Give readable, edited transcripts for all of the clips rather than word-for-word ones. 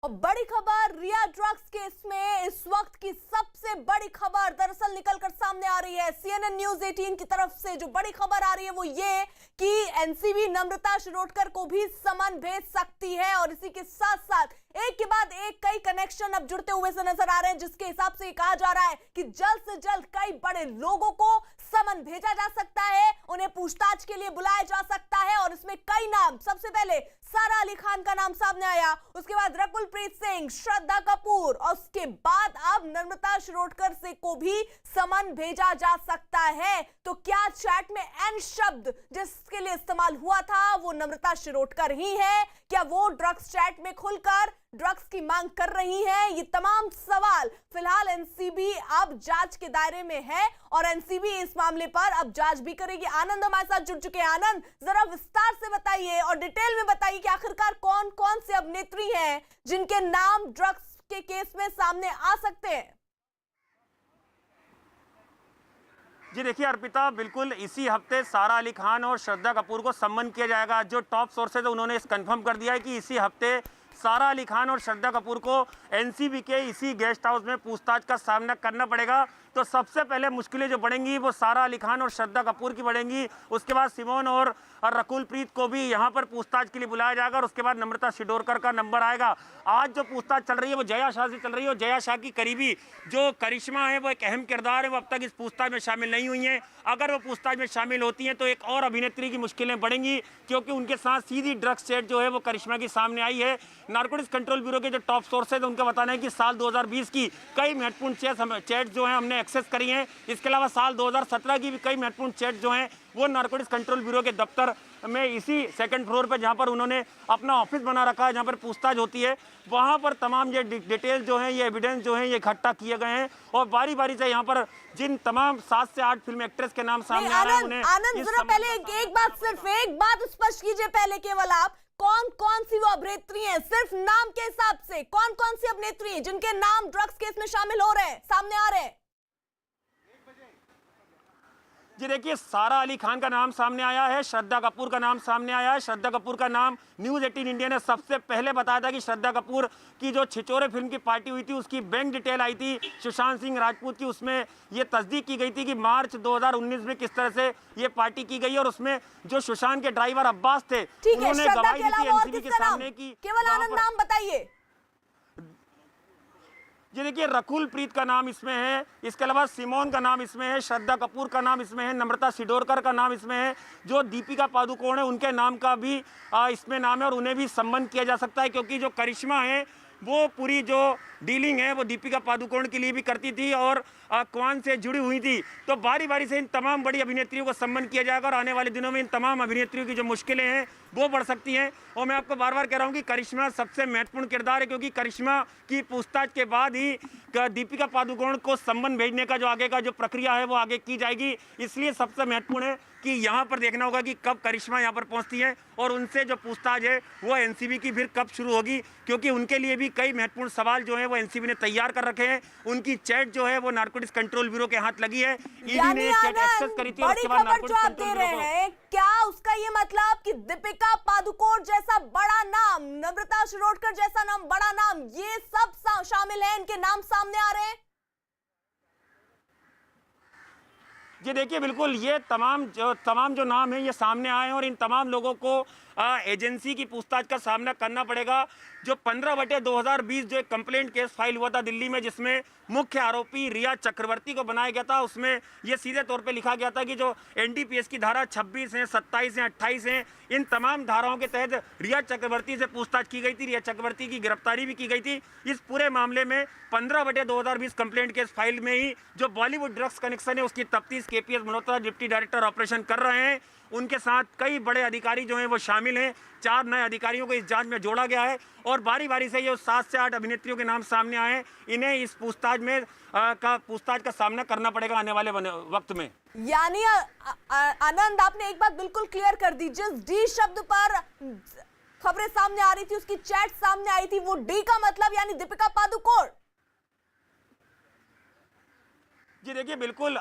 और बड़ी खबर, रिया ड्रग्स केस में इस वक्त की सबसे बड़ी खबर दरअसल निकलकर सामने आ रही है। CNN न्यूज 18 की तरफ से जो बड़ी खबर आ रही है वो ये कि एनसीबी नम्रता शिरोडकर को भी समन भेज सकती है। और इसी के साथ साथ एक के बाद एक कई कनेक्शन अब जुड़ते हुए से नजर आ रहे हैं, जिसके हिसाब से कहा जा रहा है कि जल्द से जल्द कई बड़े लोगों को समन भेजा जा सकता है, उन्हें पूछताछ के लिए बुलाया जा सकता है। और इसमें कई नाम, सबसे पहले सारा अली खान का नाम सामने आया, उसके बाद रकुलप्रीत सिंह, श्रद्धा कपूर और उसके बाद अब नम्रता शिरोडकर से को भी समन भेजा जा सकता है। तो क्या चैट में एन शब्द जिसके लिए इस्तेमाल हुआ था वो नम्रता शिरोडकर ही है? क्या वो ड्रग्स चैट में खुलकर ड्रग्स की मांग कर रही है? ये तमाम सवाल फिलहाल एनसीबी अब जांच के दायरे में है और एनसीबी इस मामले पर अब जांच भी करेगी। आनंद हमारे साथ जुड़ चुके हैं। आनंद, जरा विस्तार से बताइए और डिटेल में बताइए कि आखिरकार कौन कौन से अभिनेत्री हैं जिनके नाम ड्रग्स के केस में सामने आ सकते हैं। जी देखिए अर्पिता, बिल्कुल इसी हफ्ते सारा अली खान और श्रद्धा कपूर को सम्मन किया जाएगा। जो टॉप सोर्सेज है उन्होंने इस कंफर्म कर दिया है कि इसी हफ्ते सारा अली खान और श्रद्धा कपूर को एनसीबी के इसी गेस्ट हाउस में पूछताछ का सामना करना पड़ेगा। तो सबसे पहले मुश्किलें जो बढ़ेंगी वो सारा अली खान और श्रद्धा कपूर की बढ़ेंगी। उसके बाद सिमोन और रकुलप्रीत को भी यहाँ पर पूछताछ के लिए बुलाया जाएगा और उसके बाद नम्रता शिरोडकर का नंबर आएगा। आज जो पूछताछ चल रही है वो जया शाह से चल रही है और जया शाह की करीबी जो करिश्मा है वो एक अहम किरदार है, वो अब तक इस पूछताछ में शामिल नहीं हुई हैं। अगर वो पूछताछ में शामिल होती हैं तो एक और अभिनेत्री की मुश्किलें बढ़ेंगी, क्योंकि उनके साथ सीधी ड्रग्स चैट जो है वो करिश्मा की सामने आई है। नारकोटिक्स कंट्रोल ब्यूरो के जो टॉप सोर्स है उनका बताना है कि साल 2020 की कई महत्वपूर्ण चैट जो है हमने एक्सेस करी हैं। इसके अलावा साल 2017 की भी कई महत्वपूर्ण चैट जो हैं वो नारकोटिक्स कंट्रोल ब्यूरो के दफ्तर में इसी सेकंड फ्लोर पर जहां पर उन्होंने अपना ऑफिस बना रखा है, जहां पर पूछताछ होती है, वहां पर तमाम ये डिटेल जो है, ये एविडेंस जो है, ये इकट्ठा किए गए हैं। और बारी बारी से यहां पर जिन तमाम 7 से 8 फिल्म एक्ट्रेस के नाम सामने आ रहे हैं उन्हें आनंद जरा पहले एक बात स्पष्ट कीजिए पहले, केवल आप कौन कौन सी वो अभिनेत्री हैं, सिर्फ नाम के हिसाब से कौन कौन सी अभिनेत्री हैं जिनके नाम ड्रग्स केस में शामिल हो रहे हैं, सामने आ रहे हैं? जी देखिए, सारा अली खान का नाम सामने आया है, श्रद्धा कपूर का नाम सामने आया है। श्रद्धा कपूर का नाम न्यूज़ 18 इंडिया ने सबसे पहले बताया था कि श्रद्धा कपूर की जो छिछोरे फिल्म की पार्टी हुई थी उसकी बैंक डिटेल आई थी सुशांत सिंह राजपूत की, उसमें ये तस्दीक की गई थी कि मार्च 2019 में किस तरह से ये पार्टी की गई और उसमें जो सुशांत के ड्राइवर अब्बास थे उन्होंने गवाही दी थी एनसीबी के सामने की। केवल आनंद नाम बताइए। जी देखिए, रकुलप्रीत का नाम इसमें है, इसके अलावा सिमोन का नाम इसमें है, श्रद्धा कपूर का नाम इसमें है, नम्रता शिरोडकर का नाम इसमें है, जो दीपिका पादुकोण है उनके नाम का भी इसमें नाम है और उन्हें भी सम्मान किया जा सकता है, क्योंकि जो करिश्मा है वो पूरी जो डीलिंग है वो दीपिका पादुकोण के लिए भी करती थी और क्वान से जुड़ी हुई थी। तो बारी बारी से इन तमाम बड़ी अभिनेत्रियों को सम्मान किया जाएगा और आने वाले दिनों में इन तमाम अभिनेत्रियों की जो मुश्किलें हैं वो बढ़ सकती हैं। और मैं आपको बार बार कह रहा हूँ कि करिश्मा सबसे महत्वपूर्ण किरदार है, क्योंकि करिश्मा की पूछताछ के बाद ही दीपिका पादुकोण को सम्मान भेजने का जो आगे का जो प्रक्रिया है वो आगे की जाएगी। इसलिए सबसे महत्वपूर्ण है कि यहाँ पर देखना होगा कि कब करिश्मा यहाँ पर पहुँचती है और उनसे जो पूछताछ है वो एनसीबी की फिर कब शुरू होगी, क्योंकि उनके लिए भी कई महत्वपूर्ण सवाल जो है वो एनसीबी ने तैयार कर रखे हैं। उनकी चैट जो है वो नारकोटिक्स कंट्रोल ब्यूरो के हाथ लगी है, ईडी ने चैट एक्सेस करी थी और उसके बाद नारकोटिक्स कंट्रोल ब्यूरो को। क्या उसका ये मतलब कि दीपिका पादुकोण जैसा बड़ा नाम, नम्रता शिरोडकर जैसा नाम, बड़ा नाम, ये सब शामिल है, इनके नाम सामने आ रहे हैं? जी देखिए, बिल्कुल ये तमाम जो नाम है ये सामने आए हैं और इन तमाम लोगों को एजेंसी की पूछताछ का सामना करना पड़ेगा। जो 15/2020 जो एक कंप्लेंट केस फाइल हुआ था दिल्ली में, जिसमें मुख्य आरोपी रिया चक्रवर्ती को बनाया गया था, उसमें ये सीधे तौर पे लिखा गया था कि जो एनडीपीएस की धारा 26 है, 27 है, 28 है, इन तमाम धाराओं के तहत रिया चक्रवर्ती से पूछताछ की गई थी, रिया चक्रवर्ती की गिरफ्तारी भी की गई थी। इस पूरे मामले में 15/2020 कंप्लेंट केस फाइल में ही जो बॉलीवुड ड्रग्स कनेक्शन है उसकी तफ्तीश KPS Malhotra deputy director operation कर रहे हैं। उनके साथ कई बड़े अधिकारी जो हैं वो शामिल हैं, 4 नए अधिकारियों को इस जांच में जोड़ा गया है और बारी बारी से ये 7 से 8 अभिनेत्रियों के नाम सामने आए हैं। इन्हें इस पूछताछ का सामना करना पड़ेगा आने वाले वक्त में। यानी आनंद, आपने एक बात बिल्कुल क्लियर कर दी, जिस डी शब्द पर खबरें सामने आ रही थी, उसकी चैट सामने आई थी, वो डी का मतलब यानी दीपिका पादुकोण। जी देखिए, बिल्कुल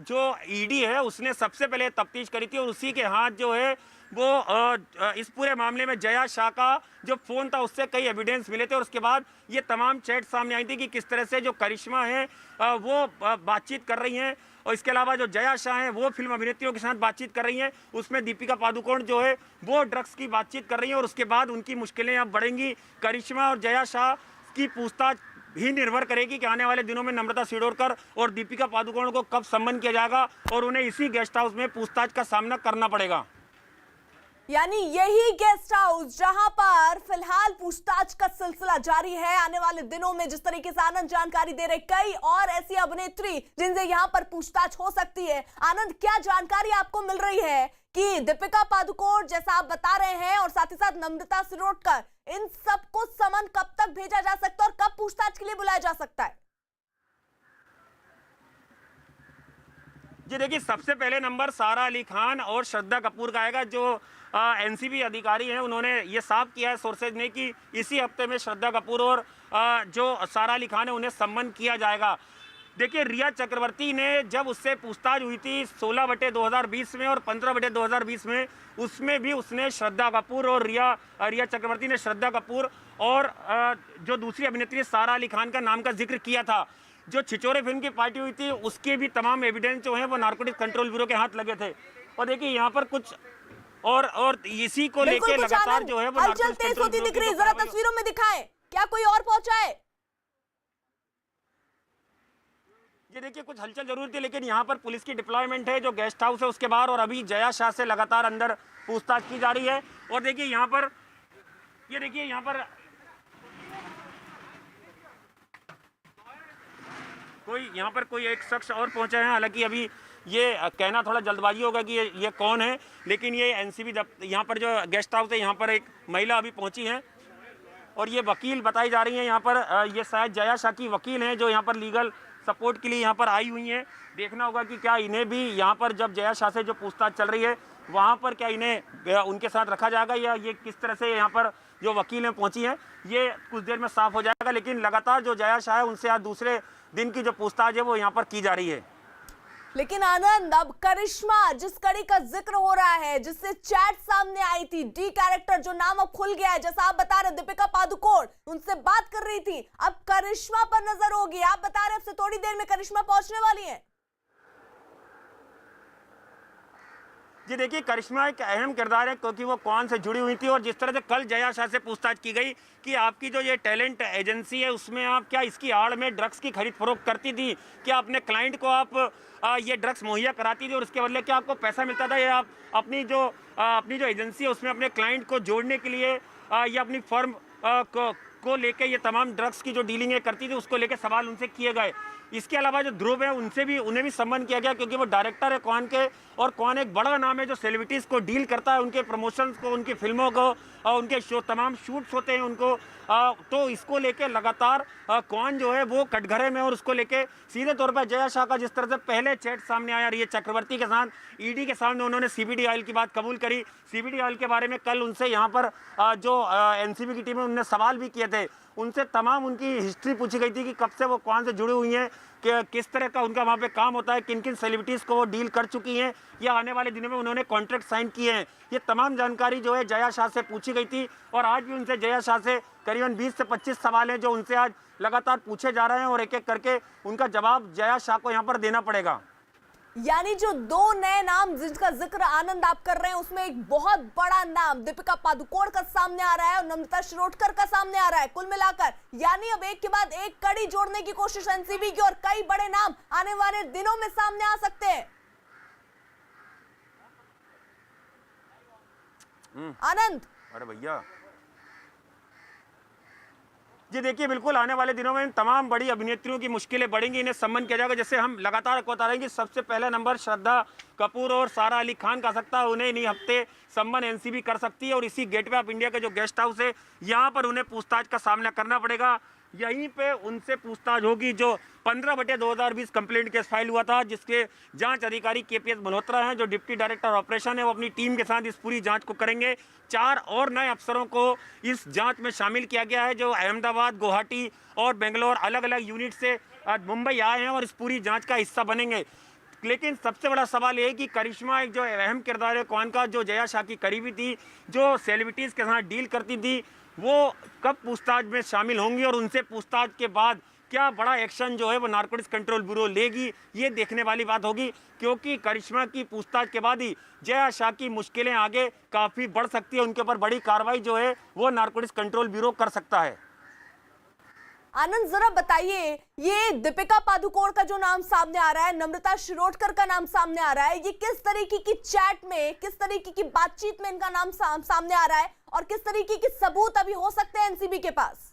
जो ईडी है उसने सबसे पहले तफ्तीश करी थी और उसी के हाथ जो है वो इस पूरे मामले में जया शाह का जो फ़ोन था उससे कई एविडेंस मिले थे और उसके बाद ये तमाम चैट सामने आई थी कि किस तरह से जो करिश्मा है वो बातचीत कर रही हैं। और इसके अलावा जो जया शाह हैं वो फिल्म अभिनेत्रियों के साथ बातचीत कर रही हैं, उसमें दीपिका पादुकोण जो है वो ड्रग्स की बातचीत कर रही हैं और उसके बाद उनकी मुश्किलें अब बढ़ेंगी। करिश्मा और जया शाह की पूछताछ ही निर्भर करेगी कि आने वाले दिनों में नम्रता शिरोडकर और दीपिका पादुकोण को कब सम्मन किया जाएगा और उन्हें इसी गेस्ट हाउस में पूछताछ का सामना करना पड़ेगा। यानी यही गेस्ट हाउस जहां पर फिलहाल पूछताछ का सिलसिला जारी है। आने वाले दिनों में जिस तरीके से आनंद जानकारी दे रहे, कई और ऐसी अभिनेत्री जिनसे यहां पर पूछताछ हो सकती है। आनंद, क्या जानकारी आपको मिल रही है कि दीपिका पादुकोण जैसा आप बता रहे हैं और साथ ही साथ नम्रता शिरोडकर, इन सबको समन कब तक भेजा जा सकता है और कब पूछताछ के लिए बुलाया जा सकता है? जी देखिए, सबसे पहले नंबर सारा अली खान और श्रद्धा कपूर का आएगा। जो एनसीबी अधिकारी हैं उन्होंने ये साफ किया है सोर्सेज ने कि इसी हफ्ते में श्रद्धा कपूर और जो सारा अली खान है उन्हें सम्मन किया जाएगा। देखिए, रिया चक्रवर्ती ने जब उससे पूछताछ हुई थी 16/2020 में और 15/2020 में, उसमें भी उसने श्रद्धा कपूर और रिया चक्रवर्ती ने श्रद्धा कपूर और जो दूसरी अभिनेत्री सारा अली खान का नाम का जिक्र किया था। जो छिछोरे फिल्म की पार्टी हुई थी उसके भी तमाम एविडेंस जो हैं वो नारकोटिक्स कंट्रोल ब्यूरो के हाथ लगे थे। और देखिए यहाँ पर कुछ और इसी को लेके लगातार जो है वो हलचल तेज होती दिख रही है। जरा तस्वीरों में दिखाएं, क्या कोई और पहुंचा है? ये देखिए, कुछ हलचल जरूर थी लेकिन यहाँ पर पुलिस की डिप्लॉयमेंट है जो गेस्ट हाउस है उसके बाहर, और अभी जया शाह से लगातार अंदर पूछताछ की जा रही है। और देखिए यहाँ पर, ये देखिए यहाँ पर कोई एक शख्स और पहुंचा है। हालांकि अभी ये कहना थोड़ा जल्दबाजी होगा कि ये कौन है, लेकिन ये एनसीबी यहाँ पर जो गेस्ट हाउस है यहाँ पर एक महिला अभी पहुंची है और ये वकील बताई जा रही है। यहाँ पर ये शायद जया शाह की वकील हैं जो यहाँ पर लीगल सपोर्ट के लिए यहाँ पर आई हुई हैं। देखना होगा कि क्या इन्हें भी यहाँ पर जब जया शाह से जो पूछताछ चल रही है वहाँ पर क्या इन्हें उनके साथ रखा जाएगा या ये किस तरह से यहाँ पर जो वकीलें पहुँची हैं ये कुछ देर में साफ हो जाएगा। लेकिन लगातार जो जया शाह है उनसे आज दूसरे दिन की जो पूछताछ है वो यहाँ पर की जा रही है। लेकिन आनंद, अब करिश्मा जिस कड़ी का जिक्र हो रहा है, जिससे चैट सामने आई थी, डी कैरेक्टर जो नाम अब खुल गया है, जैसा आप बता रहे दीपिका पादुकोण उनसे बात कर रही थी, अब करिश्मा पर नजर होगी। आप बता रहे अब से थोड़ी देर में करिश्मा पहुंचने वाली है। जी देखिए, करिश्मा एक अहम किरदार है क्योंकि वो कौन से जुड़ी हुई थी और जिस तरह से कल जया शाह से पूछताछ की गई कि आपकी जो ये टैलेंट एजेंसी है उसमें आप क्या इसकी आड़ में ड्रग्स की खरीद फरोख्त करती थी, क्या अपने क्लाइंट को आप ये ड्रग्स मुहैया कराती थी और उसके बदले क्या आपको पैसा मिलता था, या आप अपनी जो एजेंसी है उसमें अपने क्लाइंट को जोड़ने के लिए या अपनी फर्म को लेके ये तमाम ड्रग्स की जो डीलिंग है करती थी उसको लेके सवाल उनसे किए गए। इसके अलावा जो ध्रुव है उन्हें भी सम्मान किया गया क्योंकि वो डायरेक्टर है कौन के, और कौन एक बड़ा नाम है जो सेलिब्रिटीज़ को डील करता है, उनके प्रमोशंस को, उनकी फिल्मों को और उनके तमाम शूट्स होते हैं उनको। तो इसको लेके लगातार कौन जो है वो कटघरे में, और उसको लेके सीधे तौर पर जया शाह का जिस तरह से पहले चैट सामने आया रिया चक्रवर्ती के साथ, ईडी के सामने उन्होंने सीबीडी ऑयल की बात कबूल करी। सीबीडी ऑयल के बारे में कल उनसे यहाँ पर जो एनसीबी की टीम है उनने सवाल भी किए थे, उनसे तमाम उनकी हिस्ट्री पूछी गई थी कि कब से वो कौन से जुड़ी हुई हैं, कि किस तरह का उनका वहाँ पे काम होता है, किन किन सेलिब्रिटीज़ को वो डील कर चुकी हैं या आने वाले दिनों में उन्होंने कॉन्ट्रैक्ट साइन किए हैं। ये तमाम जानकारी जो है जया शाह से पूछी गई थी और आज भी उनसे जया शाह से करीबन 20 से 25 सवाल हैं जो उनसे आज लगातार पूछे जा रहे हैं और एक एक करके उनका जवाब जया शाह को यहाँ पर देना पड़ेगा। यानी जो दो नए नाम जिसका जिक्र आनंद आप कर रहे हैं उसमें एक बहुत बड़ा नाम दीपिका पादुकोण का सामने आ रहा है और नम्रता शिरोडकर का सामने आ रहा है। कुल मिलाकर यानी अब एक के बाद एक कड़ी जोड़ने की कोशिश एनसीबी की और कई बड़े नाम आने वाले दिनों में सामने आ सकते हैं। आनंद, अरे भैया जी देखिए, बिल्कुल आने वाले दिनों में इन तमाम बड़ी अभिनेत्रियों की मुश्किलें बढ़ेंगी, इन्हें सम्मान किया जाएगा। जैसे हम लगातार आपको बता रहे हैं कि सबसे पहला नंबर श्रद्धा कपूर और सारा अली खान का सकता है, उन्हें इन्हीं हफ्ते सम्मान एनसीबी कर सकती है और इसी गेटवे ऑफ इंडिया का जो गेस्ट हाउस है यहाँ पर उन्हें पूछताछ का सामना करना पड़ेगा। यहीं पे उनसे पूछताछ होगी जो 15/2020 कंप्लेंट केस फाइल हुआ था, जिसके जांच अधिकारी केपीएस मल्होत्रा हैं जो डिप्टी डायरेक्टर ऑपरेशन है, वो अपनी टीम के साथ इस पूरी जांच को करेंगे। 4 और नए अफसरों को इस जांच में शामिल किया गया है जो अहमदाबाद, गुवाहाटी और बेंगलोर अलग अलग यूनिट से मुंबई आए हैं और इस पूरी जांच का हिस्सा बनेंगे। लेकिन सबसे बड़ा सवाल ये है कि करिश्मा एक जो अहम किरदार है कौन का, जो जया शाह की करीबी थी, जो सेलिब्रिटीज़ के साथ डील करती थी, वो कब पूछताछ में शामिल होंगी और उनसे पूछताछ के बाद क्या बड़ा एक्शन जो है वो नारकोटिक्स कंट्रोल ब्यूरो लेगी, ये देखने वाली बात होगी। क्योंकि करिश्मा की पूछताछ के बाद ही जया शाह की मुश्किलें आगे काफ़ी बढ़ सकती है, उनके ऊपर बड़ी कार्रवाई जो है वो नारकोटिक्स कंट्रोल ब्यूरो कर सकता है। आनंद, जरा बताइए, ये दीपिका पादुकोण का जो नाम सामने आ रहा है, नम्रता शिरोडकर का नाम सामने आ रहा है, ये किस तरीके की चैट में, किस तरीके की बातचीत में इनका नाम सामने आ रहा है और किस तरीके के सबूत अभी हो सकते हैं एनसीबी के पास?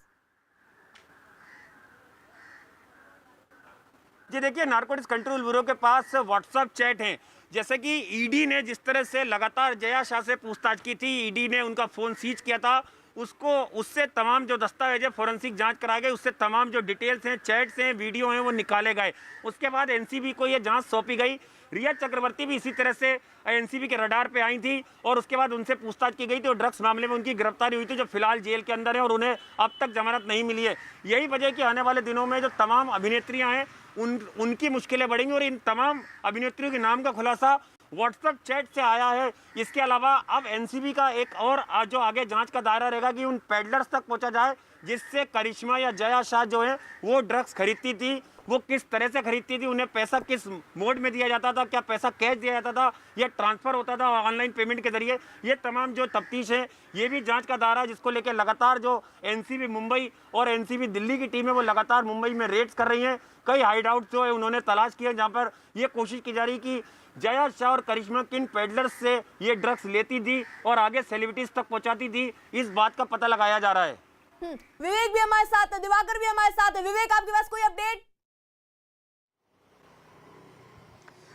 जी देखिए, नारकोटिक्स कंट्रोल ब्यूरो के पास व्हाट्सएप चैट हैं। जैसे कि ईडी ने जिस तरह से लगातार जया शाह से पूछताछ की थी, ईडी ने उनका फ़ोन सीज किया था, उससे तमाम जो दस्तावेज है फॉरेंसिक जांच कराए गए, उससे तमाम जो डिटेल्स हैं, चैट्स हैं, वीडियो हैं, वो निकाले गए। उसके बाद एनसीबी को ये जांच सौंपी गई। रिया चक्रवर्ती भी इसी तरह से एनसीबी के रडार पे आई थी और उसके बाद उनसे पूछताछ की गई थी और ड्रग्स मामले में उनकी गिरफ्तारी हुई थी, जो फिलहाल जेल के अंदर है और उन्हें अब तक जमानत नहीं मिली है। यही वजह कि आने वाले दिनों में जो तमाम अभिनेत्रियां हैं उनकी मुश्किलें बढ़ेंगी और इन तमाम अभिनेत्रियों के नाम का खुलासा व्हाट्सएप चैट से आया है। इसके अलावा अब एनसीबी का एक और जो आगे जांच का दायरा रहेगा कि उन पेडलर्स तक पहुंचा जाए जिससे करिश्मा या जया शाह जो है वो ड्रग्स खरीदती थी, वो किस तरह से खरीदती थी, उन्हें पैसा किस मोड में दिया जाता था, क्या पैसा कैश दिया जाता था या ट्रांसफ़र होता था ऑनलाइन पेमेंट के जरिए। ये तमाम जो तफ्तीश है ये भी जांच का दायरा है, जिसको लेकर लगातार जो एनसीबी मुंबई और एनसीबी दिल्ली की टीम है वो लगातार मुंबई में रेड्स कर रही हैं। कई हाइड आउट जो है उन्होंने तलाश किए जहाँ पर ये कोशिश की जा रही कि जया शाह और करिश्मा किन पेडलर्स से ये ड्रग्स लेती थी और आगे सेलिब्रिटीज तक पहुंचाती थी, इस बात का पता लगाया जा रहा है। विवेक भी हमारे साथ है, दिवाकर भी हमारे साथ है। विवेक, आपके पास कोई अपडेट?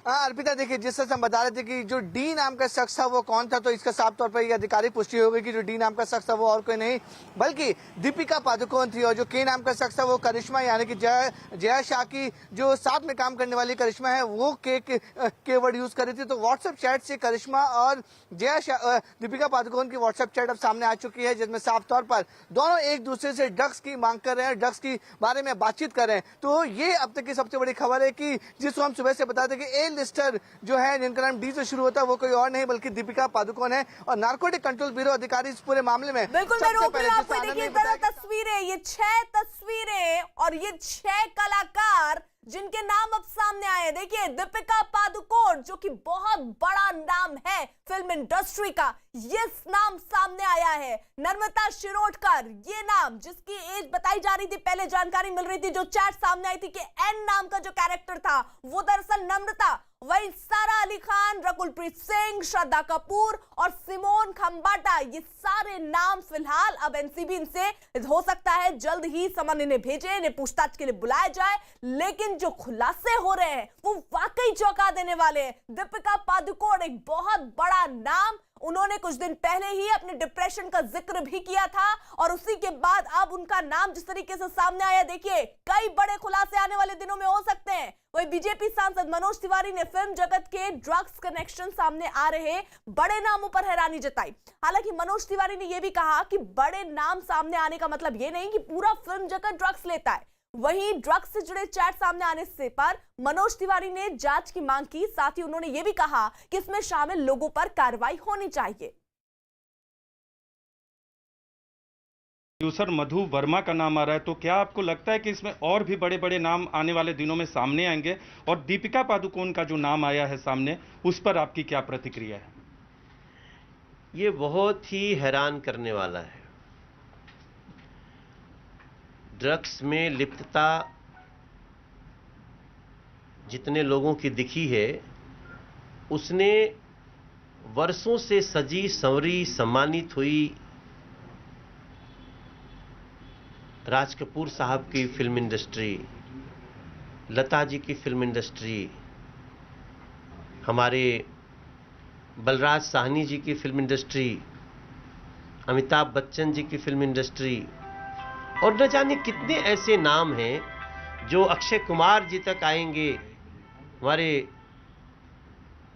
अर्पिता, देखिए, जिस तरह से हम बता रहे थे कि जो डी नाम का शख्स था वो कौन था, तो इसका साफ तौर पर यह आधिकारिक पुष्टि हो गई कि जो डी नाम का शख्स था वो और कोई नहीं बल्कि दीपिका पादुकोण थी और जो के नाम का शख्स था वो करिश्मा, यानी कि जया शाह की जो साथ में काम करने वाली करिश्मा है वो के वर्ड यूज कर रही थी। तो व्हाट्सएप चैट से करिश्मा और दीपिका पादुकोण की व्हाट्सएप चैट अब सामने आ चुकी है, जिसमें साफ तौर पर दोनों एक दूसरे से ड्रग्स की मांग कर रहे हैं, ड्रग्स की बारे में बातचीत कर रहे हैं। तो ये अब तक की सबसे बड़ी खबर है कि जिसको हम सुबह से बताते कि लिस्टर जो है जिनका नाम डी से शुरू होता है वो कोई और नहीं बल्कि दीपिका पादुकोण है और नारकोटिक कंट्रोल ब्यूरो अधिकारी इस पूरे मामले में बिल्कुल मैं रोक रही हूं आपको। देखिए तस्वीरें, ये 6 तस्वीरें और ये 6 कलाकार जिनके नाम अब सामने आए हैं। देखिए, दीपिका पादुकोण जो कि बहुत बड़ा नाम है फिल्म इंडस्ट्री का, ये नाम सामने आया है। नम्रता शिरोडकर, ये नाम जिसकी एज बताई जा रही थी, पहले जानकारी मिल रही थी, जो चैट सामने आई थी कि एन नाम का जो कैरेक्टर था वो दरअसल नम्रता। वही सारा अली खान, रकुलप्रीत सिंह, श्रद्धा कपूर और सिमोन खंबाटा, ये सारे नाम फिलहाल अब एनसीबी इनसे हो सकता है जल्द ही समन इन्हें भेजे, इन्हें पूछताछ के लिए बुलाया जाए। लेकिन जो खुलासे हो रहे हैं वो वाकई चौंका देने वाले हैं। दीपिका पादुकोण एक बहुत बड़ा नाम, उन्होंने कुछ दिन पहले ही अपने डिप्रेशन का जिक्र भी किया था और उसी के बाद अब उनका नाम जिस तरीके से सामने आया, देखिए कई बड़े खुलासे आने वाले दिनों में हो सकते हैं। वही बीजेपी सांसद मनोज तिवारी ने फिल्म जगत के ड्रग्स कनेक्शन सामने आ रहे बड़े नामों पर हैरानी जताई। हालांकि मनोज तिवारी ने यह भी कहा कि बड़े नाम सामने आने का मतलब यह नहीं कि पूरा फिल्म जगत ड्रग्स लेता है। वहीं ड्रग्स से जुड़े चैट सामने आने से पर मनोज तिवारी ने जांच की मांग की, साथ ही उन्होंने ये भी कहा कि इसमें शामिल लोगों पर कार्रवाई होनी चाहिए। प्रोड्यूसर मधु वर्मा का नाम आ रहा है, तो क्या आपको लगता है कि इसमें और भी बड़े बड़े नाम आने वाले दिनों में सामने आएंगे? और दीपिका पादुकोण का जो नाम आया है सामने, उस पर आपकी क्या प्रतिक्रिया है? ये बहुत ही हैरान करने वाला है। ड्रग्स में लिप्तता जितने लोगों की दिखी है, उसने वर्षों से सजी संवरी सम्मानित हुई राज कपूर साहब की फिल्म इंडस्ट्री, लता जी की फिल्म इंडस्ट्री, हमारे बलराज साहनी जी की फिल्म इंडस्ट्री, अमिताभ बच्चन जी की फिल्म इंडस्ट्री और न जाने कितने ऐसे नाम हैं जो अक्षय कुमार जी तक आएंगे। हमारे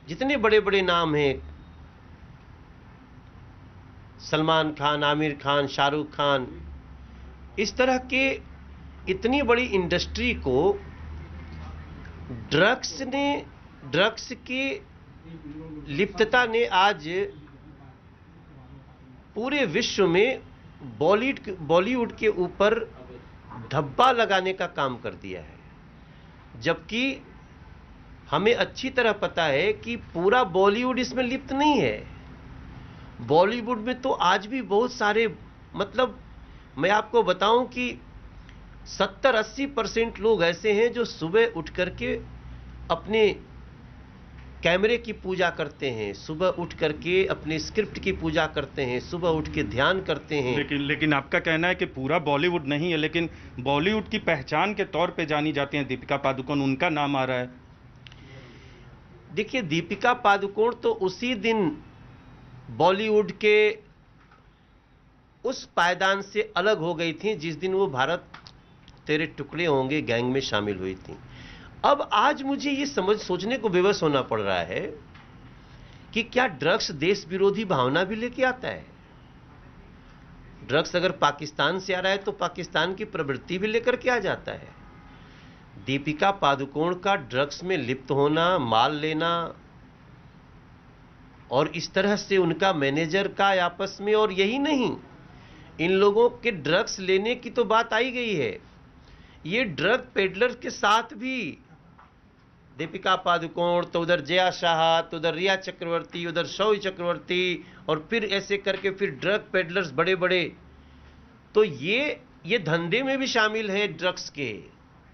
जितने बड़े बड़े नाम हैं, सलमान खान, आमिर खान, शाहरुख खान, इस तरह के इतनी बड़ी इंडस्ट्री को ड्रग्स ने ड्रग्स की लिप्तता ने आज पूरे विश्व में बॉलीवुड के ऊपर धब्बा लगाने का काम कर दिया है, जबकि हमें अच्छी तरह पता है कि पूरा बॉलीवुड इसमें लिप्त नहीं है। बॉलीवुड में तो आज भी बहुत सारे, मतलब मैं आपको बताऊं कि 70-80% लोग ऐसे हैं जो सुबह उठ करके अपने कैमरे की पूजा करते हैं, सुबह उठ करके अपने स्क्रिप्ट की पूजा करते हैं, सुबह उठ के ध्यान करते हैं। लेकिन आपका कहना है कि पूरा बॉलीवुड नहीं है, लेकिन बॉलीवुड की पहचान के तौर पे जानी जाती हैं दीपिका पादुकोण, उनका नाम आ रहा है। देखिए, दीपिका पादुकोण तो उसी दिन बॉलीवुड के उस पायदान से अलग हो गई थी जिस दिन वो भारत तेरे टुकड़े होंगे गैंग में शामिल हुई थी। अब आज मुझे ये सोचने को विवश होना पड़ रहा है कि क्या ड्रग्स देश विरोधी भावना भी लेके आता है? ड्रग्स अगर पाकिस्तान से आ रहा है तो पाकिस्तान की प्रवृत्ति भी लेकर के आ जाता है। दीपिका पादुकोण का ड्रग्स में लिप्त होना, माल लेना और इस तरह से उनका मैनेजर का आपस में, और यही नहीं, इन लोगों के ड्रग्स लेने की तो बात आई गई है, ये ड्रग पेडलर के साथ भी दीपिका पादुकोण, तो उधर जया शाह, तो उधर रिया चक्रवर्ती, उधर शौर्य चक्रवर्ती, और फिर ऐसे करके फिर ड्रग पेडलर्स बड़े बड़े, तो ये धंधे में भी शामिल है ड्रग्स के।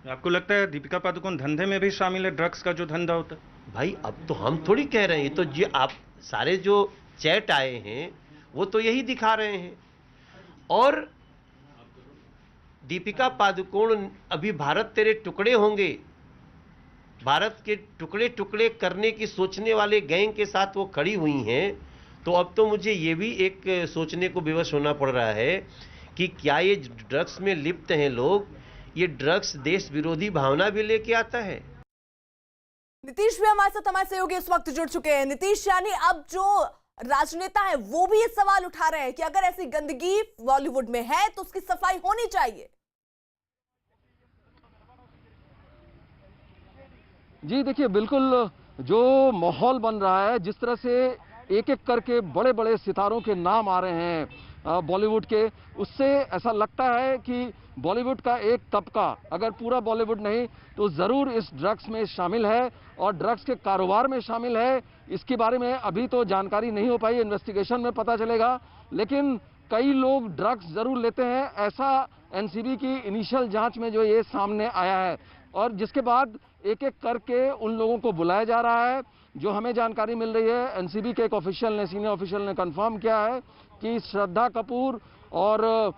आपको लगता है दीपिका पादुकोण धंधे में भी शामिल है, ड्रग्स का जो धंधा होता है? भाई अब तो हम थोड़ी कह रहे हैं, तो ये आप सारे जो चैट आए हैं वो तो यही दिखा रहे हैं। और दीपिका पादुकोण अभी भारत तेरे टुकड़े होंगे, भारत के टुकड़े टुकड़े करने की सोचने वाले गैंग के साथ वो खड़ी हुई हैं, तो अब तो मुझे ये भी एक सोचने को विवश होना पड़ रहा है कि क्या ये ड्रग्स में लिप्त हैं लोग, ये ड्रग्स देश विरोधी भावना भी लेके आता है। नीतीश भी हमारे सहयोगी इस वक्त जुड़ चुके हैं। नीतीश, यानी अब जो राजनेता है वो भी ये सवाल उठा रहे हैं कि अगर ऐसी गंदगी बॉलीवुड में है तो उसकी सफाई होनी चाहिए। जी देखिए, बिल्कुल जो माहौल बन रहा है, जिस तरह से एक एक करके बड़े बड़े सितारों के नाम आ रहे हैं बॉलीवुड के, उससे ऐसा लगता है कि बॉलीवुड का एक तबका, अगर पूरा बॉलीवुड नहीं तो ज़रूर इस ड्रग्स में शामिल है और ड्रग्स के कारोबार में शामिल है। इसके बारे में अभी तो जानकारी नहीं हो पाई, इन्वेस्टिगेशन में पता चलेगा, लेकिन कई लोग ड्रग्स ज़रूर लेते हैं, ऐसा एनसीबी की इनिशियल जांच में जो ये सामने आया है। और जिसके बाद एक एक करके उन लोगों को बुलाया जा रहा है। जो हमें जानकारी मिल रही है, एनसीबी के एक ऑफिशियल ने, सीनियर ऑफिशियल ने कंफर्म किया है कि श्रद्धा कपूर और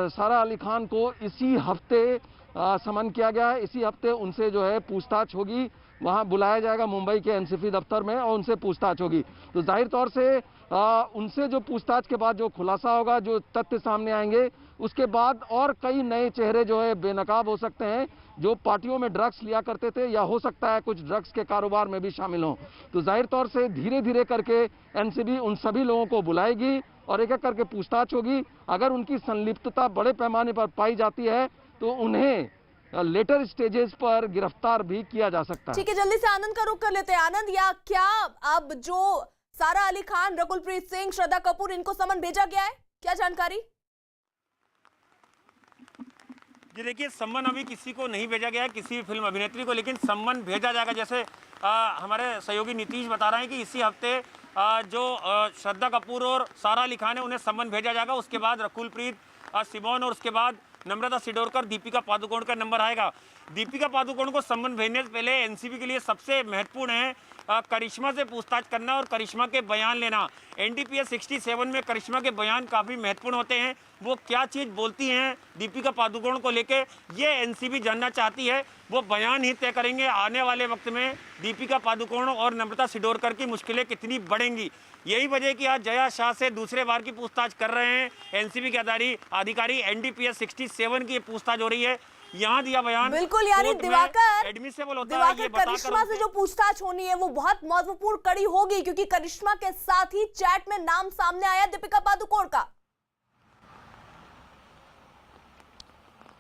सारा अली खान को इसी हफ्ते समन किया गया है। इसी हफ्ते उनसे जो है पूछताछ होगी, वहां बुलाया जाएगा मुंबई के एनसीबी दफ्तर में और उनसे पूछताछ होगी। तो जाहिर तौर से उनसे जो पूछताछ के बाद जो खुलासा होगा, जो तथ्य सामने आएंगे, उसके बाद और कई नए चेहरे जो है बेनकाब हो सकते हैं, जो पार्टियों में ड्रग्स लिया करते थे, या हो सकता है कुछ ड्रग्स के कारोबार में भी शामिल हों। तो जाहिर तौर से धीरे धीरे करके एनसीबी उन सभी लोगों को बुलाएगी और एक एक करके पूछताछ होगी। अगर उनकी संलिप्तता बड़े पैमाने पर पाई जाती है तो उन्हें लेटर स्टेजेस पर गिरफ्तार भी किया जा सकता है। ठीक है, जल्दी से आनंद का रुख कर लेते हैं। आनंद, या क्या अब जो सारा अली खान, रकुलप्रीत सिंह, श्रद्धा कपूर, इनको समन भेजा गया है, क्या जानकारी? जी देखिए, सम्मन अभी किसी को नहीं भेजा गया है, किसी भी फिल्म अभिनेत्री को, लेकिन सम्मन भेजा जाएगा। जैसे हमारे सहयोगी नीतीश बता रहे हैं कि इसी हफ्ते जो श्रद्धा कपूर और सारा अली खान है उन्हें सम्मन भेजा जाएगा। उसके बाद रकुलप्रीत सिमोन और उसके बाद नम्रता सिडोरकर, दीपिका पादुकोण का नंबर आएगा। दीपिका पादुकोण को सम्मन भेजने से पहले एनसीबी के लिए सबसे महत्वपूर्ण है करिश्मा से पूछताछ करना और करिश्मा के बयान लेना। एनडीपीएस 67 में करिश्मा के बयान काफ़ी महत्वपूर्ण होते हैं। वो क्या चीज़ बोलती हैं दीपिका पादुकोण को लेके, ये एनसीबी जानना चाहती है। वो बयान ही तय करेंगे आने वाले वक्त में दीपिका पादुकोण और नम्रता सिडोरकर की मुश्किलें कितनी बढ़ेंगी। यही वजह कि आज जया शाह से दूसरे बार की पूछताछ कर रहे हैं एनसीबी के अधिकारी। एनडीपीएस 67 की पूछताछ हो रही है। यहाँ दिया बयान बिल्कुल, यानी दिवाकर एडमिसेबल होता है। ये करिश्मा से जो पूछताछ होनी है वो बहुत महत्वपूर्ण कड़ी होगी, क्योंकि करिश्मा के साथ ही चैट में नाम सामने आया दीपिका पादुकोण का।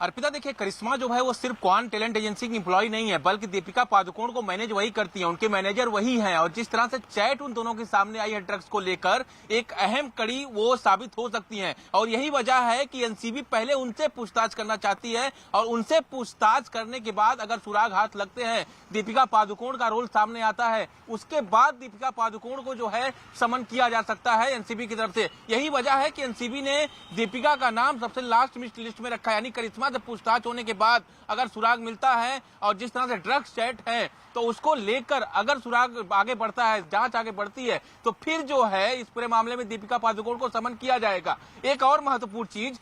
अर्पिता देखिए, करिश्मा जो है वो सिर्फ क्वान टैलेंट एजेंसी की एम्प्लॉय नहीं है, बल्कि दीपिका पादुकोण को मैनेज वही करती है, उनके मैनेजर वही हैं। और जिस तरह से चैट उन दोनों के सामने आई है ड्रग्स को लेकर, एक अहम कड़ी वो साबित हो सकती है। और यही वजह है कि एनसीबी पहले उनसे पूछताछ करना चाहती है, और उनसे पूछताछ करने के बाद अगर सुराग हाथ लगते हैं, दीपिका पादुकोण का रोल सामने आता है, उसके बाद दीपिका पादुकोण को जो है समन किया जा सकता है एनसीबी की तरफ से। यही वजह है कि एनसीबी ने दीपिका का नाम सबसे लास्ट लिस्ट में रखा है, यानी करिश्मा से पूछताछ होने के बाद अगर सुराग मिलता है और जिस तरह से ड्रग्स चैट है, तो उसको लेकर अगर सुराग आगे बढ़ता है, जांच आगे बढ़ती है, तो फिर जो है इस पूरे मामले में दीपिका पादुकोण को समन किया जाएगा। एक और महत्वपूर्ण चीज,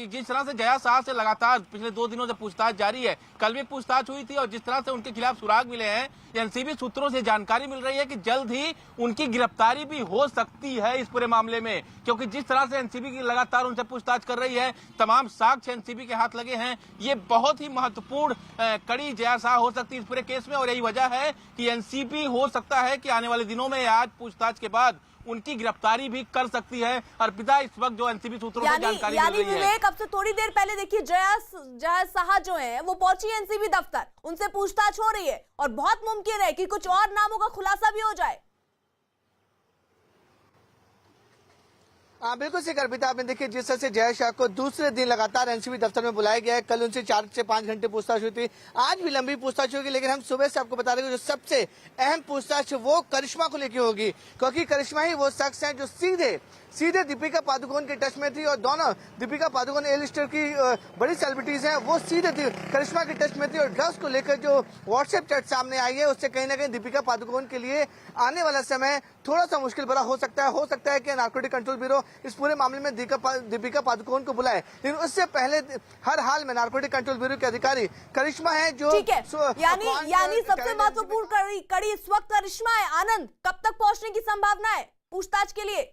जिस तरह से जया शाह से लगातार पिछले 2 दिनों से पूछताछ जारी है, कल भी पूछताछ हुई थी, और जिस तरह से उनके खिलाफ सुराग मिले हैं, एनसीबी सूत्रों से जानकारी मिल रही है कि जल्द ही उनकी गिरफ्तारी भी हो सकती है इस पूरे मामले में, क्योंकि जिस तरह से एनसीबी की लगातार उनसे पूछताछ कर रही है, तमाम साक्ष्य एनसीबी के हाथ लगे हैं। ये बहुत ही महत्वपूर्ण कड़ी जया शाह हो सकती है इस पूरे केस में, और यही वजह है कि एनसीबी हो सकता है कि आने वाले दिनों में आज पूछताछ के बाद उनकी गिरफ्तारी भी कर सकती है। अर्पिता, इस वक्त जो एनसीबी सूत्रों से जानकारी मिल रही है, विवेक, अब से थोड़ी देर पहले देखिए जया शाह जो है वो पहुंची एनसीबी दफ्तर, उनसे पूछताछ हो रही है, और बहुत मुमकिन है कि कुछ और नामों का खुलासा भी हो जाए। हाँ बिल्कुल सही अर्पिता, आपने देखिए जिस तरह से जय शाह को दूसरे दिन लगातार एनसीबी दफ्तर में बुलाया गया है। कल उनसे 4 से 5 घंटे पूछताछ हुई थी, आज भी लंबी पूछताछ होगी, लेकिन हम सुबह से आपको बता रहे हैं जो सबसे अहम पूछताछ वो करिश्मा को लेकर होगी, क्योंकि करिश्मा ही वो शख्स है जो सीधे दीपिका पादुकोण के टच में थी, और दोनों दीपिका पादुकोण ए लिस्टर की बड़ी सेलिब्रिटीज हैं, वो सीधे करिश्मा के टच में थी। और ड्रग्स को लेकर जो व्हाट्सएप चैट सामने आई है, उससे कहीं ना कहीं दीपिका पादुकोण के लिए आने वाला समय थोड़ा सा मुश्किल भरा हो सकता है कि नारकोटिक कंट्रोल ब्यूरो इस पूरे मामले में दीपिका पादुकोण को बुलाए, लेकिन उससे पहले हर हाल में नारकोटिक कंट्रोल ब्यूरो के अधिकारी करिश्मा है जो यानी सबसे महत्वपूर्ण कड़ी इस वक्त करिश्मा है। आनंद, कब तक पहुंचने की संभावना है पूछताछ के लिए?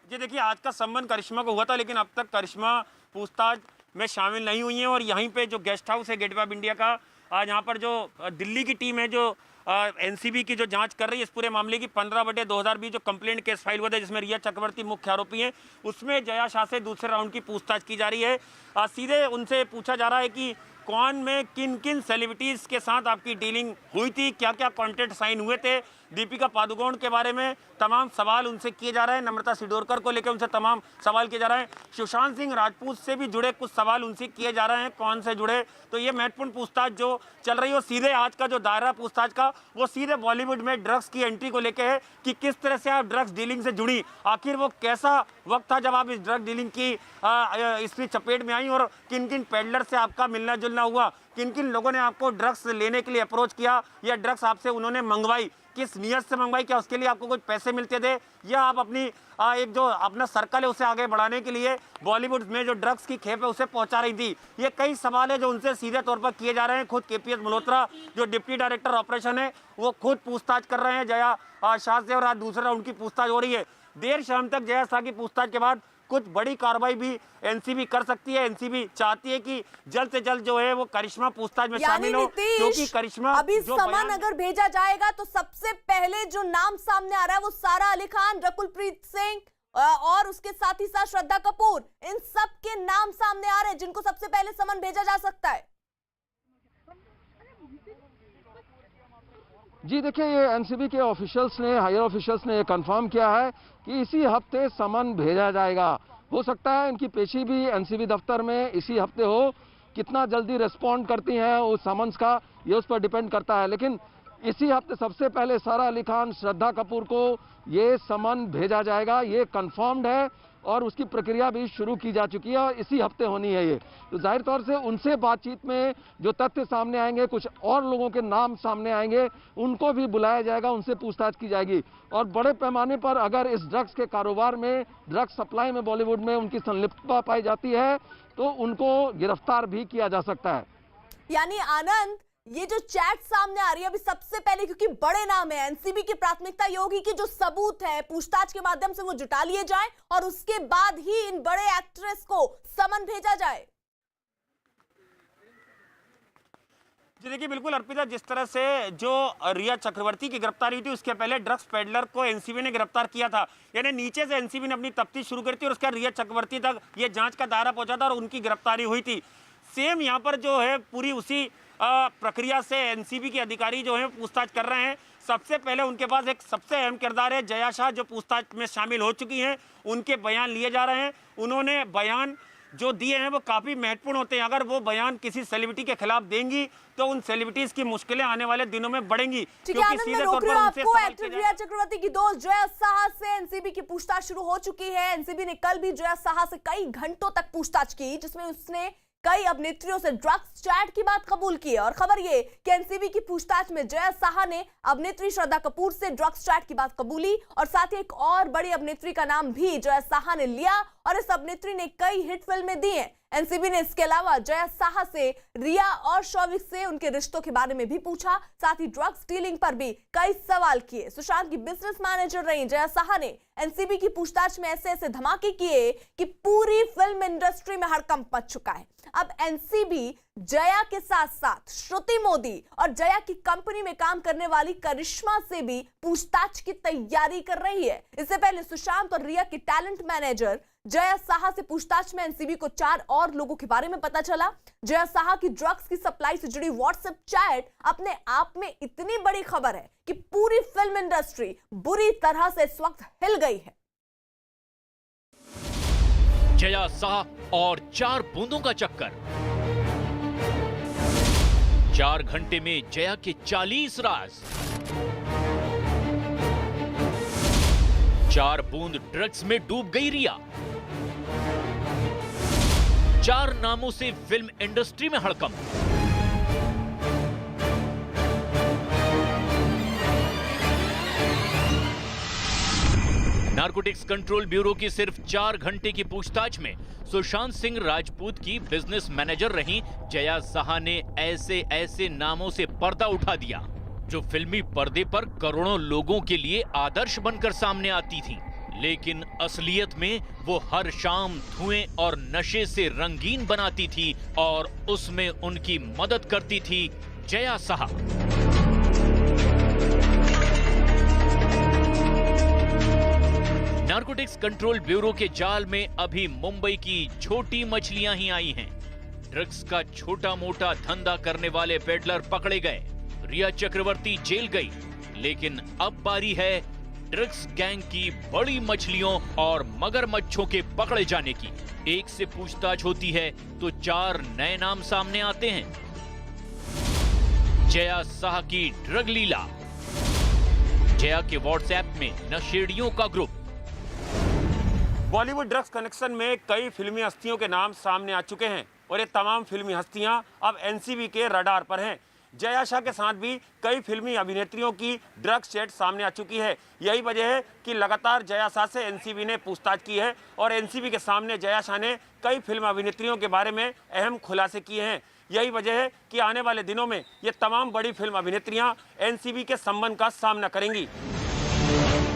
जी देखिए, आज का संबंध करिश्मा को हुआ था, लेकिन अब तक करिश्मा पूछताछ में शामिल नहीं हुई है। और यहीं पे जो गेस्ट हाउस है गेटवे ऑफ इंडिया का, आज यहाँ पर जो दिल्ली की टीम है जो एनसीबी की जो जांच कर रही है इस पूरे मामले की, 15/2020 जो कंप्लेंट केस फाइल हुआ था जिसमें रिया चक्रवर्ती मुख्य आरोपी हैं, उसमें जया शाह से दूसरे राउंड की पूछताछ की जा रही है। सीधे उनसे पूछा जा रहा है कि कौन में किन किन सेलिब्रिटीज के साथ आपकी डीलिंग हुई थी, क्या क्या कॉन्ट्रैक्ट साइन हुए थे, दीपिका पादुकोण के बारे में तमाम सवाल उनसे किए जा रहे हैं। नम्रता सिडोरकर को लेकर उनसे तमाम सवाल किए जा रहे हैं। सुशांत सिंह राजपूत से भी जुड़े कुछ सवाल उनसे किए जा रहे हैं, कौन से जुड़े। तो ये महत्वपूर्ण पूछताछ जो चल रही है, वो सीधे आज का जो दायरा पूछताछ का वो सीधे बॉलीवुड में ड्रग्स की एंट्री को लेकर है कि किस तरह से आप ड्रग्स डीलिंग से जुड़ी, आखिर वो कैसा वक्त था जब आप इस ड्रग डीलिंग की इसकी चपेट में आई, और किन किन पेडलर से आपका मिलना जुलना हुआ, किन किन लोगों ने आपको ड्रग्स लेने के लिए अप्रोच किया, या ड्रग्स आपसे उन्होंने मंगवाई, किस नियत से मंगवाई, क्या उसके लिए आपको कुछ पैसे मिलते थे, या आप अपनी एक जो अपना सर्कल है उसे आगे बढ़ाने के लिए बॉलीवुड में जो ड्रग्स की खेप है उसे पहुंचा रही थी। ये कई सवाल है जो उनसे सीधे तौर पर किए जा रहे हैं। खुद केपीएस मल्होत्रा जो डिप्टी डायरेक्टर ऑपरेशन है वो खुद पूछताछ कर रहे हैं जया शाह से, और आज दूसरे राउंड की पूछताछ हो रही है। देर शाम तक जया शाह की पूछताछ के बाद कुछ बड़ी कार्रवाई भी एनसीबी कर सकती है। एनसीबी चाहती है कि जल्द से जल्द जो है वो करिश्मा पूछताछ में शामिल हो, क्योंकि करिश्मा अभी समन अगर भेजा जाएगा तो सबसे पहले जो नाम सामने आ रहा है वो सारा अली खान, रकुलप्रीत सिंह और उसके साथ ही साथ श्रद्धा कपूर, इन सब के नाम सामने आ रहे हैं जिनको सबसे पहले समन भेजा जा सकता है। जी देखिए, ये एनसीबी के ऑफिशियल्स ने, हायर ऑफिशियल्स ने कंफर्म किया है कि इसी हफ्ते समन भेजा जाएगा। हो सकता है इनकी पेशी भी एनसीबी दफ्तर में इसी हफ्ते हो, कितना जल्दी रिस्पॉन्ड करती हैं उस समन्स का ये उस पर डिपेंड करता है, लेकिन इसी हफ्ते सबसे पहले सारा अली खान, श्रद्धा कपूर को ये समन भेजा जाएगा, ये कंफर्म्ड है और उसकी प्रक्रिया भी शुरू की जा चुकी है और इसी हफ्ते होनी है ये। तो जाहिर तौर से उनसे बातचीत में जो तथ्य सामने आएंगे, कुछ और लोगों के नाम सामने आएंगे, उनको भी बुलाया जाएगा, उनसे पूछताछ की जाएगी। और बड़े पैमाने पर अगर इस ड्रग्स के कारोबार में, ड्रग्स सप्लाई में बॉलीवुड में उनकी संलिप्तता पाई जाती है तो उनको गिरफ्तार भी किया जा सकता है। यानी आनंद, ये जो चैट सामने आ रही है अभी सबसे पहले, क्योंकि बड़े नाम है, एनसीबी की प्राथमिकता ये होगी कि जो सबूत है पूछताछ के माध्यम से वो जुटा लिए जाए और उसके बाद ही इन बड़े एक्ट्रेस को समन भेजा जाए। जी देखिए, बिल्कुल अर्पिता, जिस तरह से जो रिया चक्रवर्ती की गिरफ्तारी हुई थी उसके पहले ड्रग्स पेडलर को एनसीबी ने गिरफ्तार किया था। यानी नीचे से एनसीबी ने अपनी तफ्तीश शुरू करी थी और उसके बाद रिया चक्रवर्ती तक ये जांच का दायरा पहुंचा था और उनकी गिरफ्तारी हुई थी। सेम यहाँ पर जो है पूरी उसी प्रक्रिया से एनसीबी के अधिकारी जो है पूछताछ कर रहे हैं। सबसे पहले उनके पास एक सबसे अहम किरदार है जया शाह, जो पूछताछ में शामिल हो चुकी हैं। उनके बयान लिए जा रहे हैं। उन्होंने बयान जो दिए हैं वो काफी महत्वपूर्ण होते हैं। अगर वो बयान किसी सेलिब्रिटी के खिलाफ देंगी तो उन सेलिब्रिटीज की मुश्किलें आने वाले दिनों में बढ़ेंगी। ठीक है आनंद, मैं रोक रही हूं आपको। एक्टर रिया चक्रवर्ती की दोस्त जया साहा से एनसीबी की पूछताछ शुरू हो चुकी है। एनसीबी ने कल भी जया साहा से कई घंटों तक पूछताछ की, जिसमें उसने कई अभिनेत्रियों से ड्रग्स चैट की बात कबूल की है। और खबर ये कि एनसीबी की पूछताछ में जया साहा ने अभिनेत्री श्रद्धा कपूर से ड्रग्स चैट की बात कबूली और साथ ही एक और बड़ी अभिनेत्री का नाम भी जया साहा ने लिया और इस अभिनेत्री ने कई हिट फिल्में दी हैं। एनसीबी ने इसके अलावा जया साहा से रिया और शौविक से उनके रिश्तों के बारे में भी पूछा, साथ ही ड्रग्स डीलिंग पर भी कई सवाल किए। सुशांत की बिजनेस मैनेजर रही जया साहा ने एनसीबी की पूछताछ में ऐसे ऐसे धमाके किए कि पूरी फिल्म इंडस्ट्री में हड़कंप मच चुका है। अब एनसीबी जया के साथ साथ श्रुति मोदी और जया की कंपनी में काम करने वाली करिश्मा से भी पूछताछ की तैयारी कर रही है। इससे पहले सुशांत और रिया के टैलेंट मैनेजर जया साहा से पूछताछ में एनसीबी को 4 और लोगों के बारे में पता चला। जया साहा की ड्रग्स की सप्लाई से जुड़ी व्हाट्सएप चैट अपने आप में इतनी बड़ी खबर है कि पूरी फिल्म इंडस्ट्री बुरी तरह से इस वक्त हिल गई है। जया साह और 4 बूंदों का चक्कर। 4 घंटे में जया के 40 राज। 4 बूंद ड्रग्स में डूब गई रिया। 4 नामों से फिल्म इंडस्ट्री में हड़कंप। नारकोटिक्स कंट्रोल ब्यूरो की सिर्फ 4 घंटे की पूछताछ में सुशांत सिंह राजपूत की बिजनेस मैनेजर रही जया साहा ने ऐसे ऐसे नामों से पर्दा उठा दिया जो फिल्मी पर्दे पर करोड़ों लोगों के लिए आदर्श बनकर सामने आती थी, लेकिन असलियत में वो हर शाम धुएं और नशे से रंगीन बनाती थी और उसमें उनकी मदद करती थी Jaya Saha. Narcotics control bureau के जाल में अभी मुंबई की छोटी मछलियां ही आई हैं। ड्रग्स का छोटा मोटा धंधा करने वाले पेडलर पकड़े गए, रिया चक्रवर्ती जेल गई, लेकिन अब बारी है ड्रग्स गैंग की बड़ी मछलियों और मगरमच्छों के पकड़े जाने की। एक से पूछताछ होती है तो 4 नए नाम सामने आते हैं। जया साह की ड्रग लीला, जया के व्हाट्सएप में नशेड़ियों का ग्रुप। बॉलीवुड ड्रग्स कनेक्शन में कई फिल्मी हस्तियों के नाम सामने आ चुके हैं और ये तमाम फिल्मी हस्तियां अब एनसीबी के रडार पर हैं। जया शाह के साथ भी कई फिल्मी अभिनेत्रियों की ड्रग्स चैट सामने आ चुकी है। यही वजह है कि लगातार जया शाह से एनसीबी ने पूछताछ की है और एनसीबी के सामने जया शाह ने कई फिल्म अभिनेत्रियों के बारे में अहम खुलासे किए हैं। यही वजह है कि आने वाले दिनों में ये तमाम बड़ी फिल्म अभिनेत्रियां एनसीबी के संबंध का सामना करेंगी।